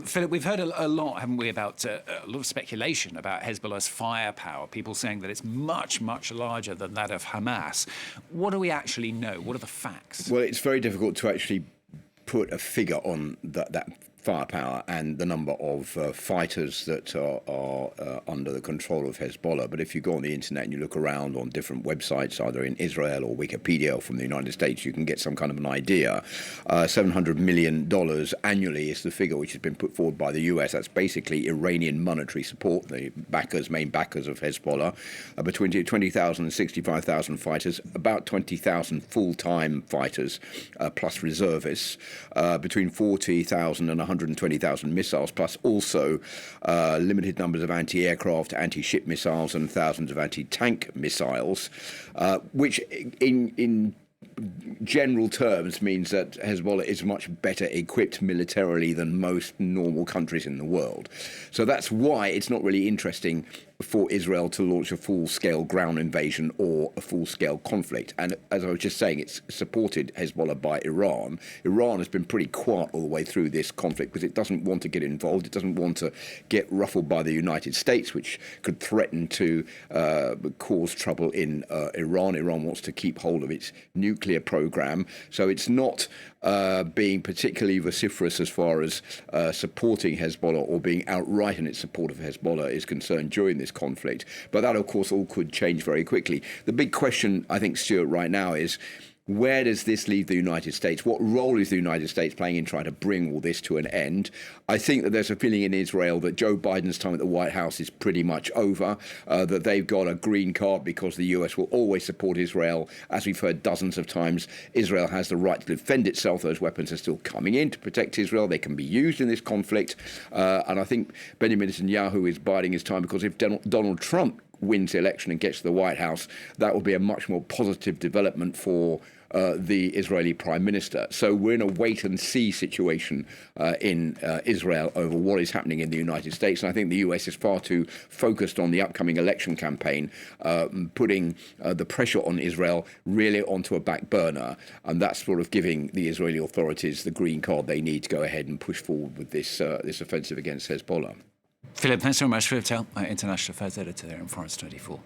Philip, we've heard a lot, haven't we, about a lot of speculation about Hezbollah's firepower, people saying that it's much, much larger than that of Hamas. What do we actually know? What are the facts? Well, it's very difficult to actually put a figure on that firepower and the number of fighters that are under the control of Hezbollah. But if you go on the internet and you look around on different websites, either in Israel or Wikipedia or from the United States, you can get some kind of an idea. $700 million annually is the figure which has been put forward by the US. That's basically Iranian monetary support, the main backers of Hezbollah. Between 20,000 and 65,000 fighters, about 20,000 full-time fighters, plus reservists, between 40,000 and 120,000 missiles, plus also limited numbers of anti-aircraft, anti-ship missiles and thousands of anti-tank missiles, which in general terms means that Hezbollah is much better equipped militarily than most normal countries in the world. So that's why it's not really interesting for Israel to launch a full-scale ground invasion or a full-scale conflict. And as I was just saying, it's supported Hezbollah by Iran. Iran has been pretty quiet all the way through this conflict because it doesn't want to get involved. It doesn't want to get ruffled by the United States, which could threaten to cause trouble in Iran. Iran wants to keep hold of its nuclear program. So it's not being particularly vociferous as far as supporting Hezbollah or being outright in its support of Hezbollah is concerned during this conflict. But that, of course, all could change very quickly. The big question, I think, Stuart, right now is, where does this leave the United States? What role is the United States playing in trying to bring all this to an end? I think that there's a feeling in Israel that Joe Biden's time at the White House is pretty much over, that they've got a green card because the US will always support Israel. As we've heard dozens of times, Israel has the right to defend itself. Those weapons are still coming in to protect Israel. They can be used in this conflict. And I think Benjamin Netanyahu is biding his time because if Donald Trump wins the election and gets to the White House, that will be a much more positive development for the Israeli Prime Minister. So we're in a wait-and-see situation in Israel over what is happening in the United States. And I think the US is far too focused on the upcoming election campaign, putting the pressure on Israel really onto a back burner. And that's sort of giving the Israeli authorities the green card they need to go ahead and push forward with this offensive against Hezbollah. Philip, thanks so much. Philip Turle, International Affairs Editor there in France 24.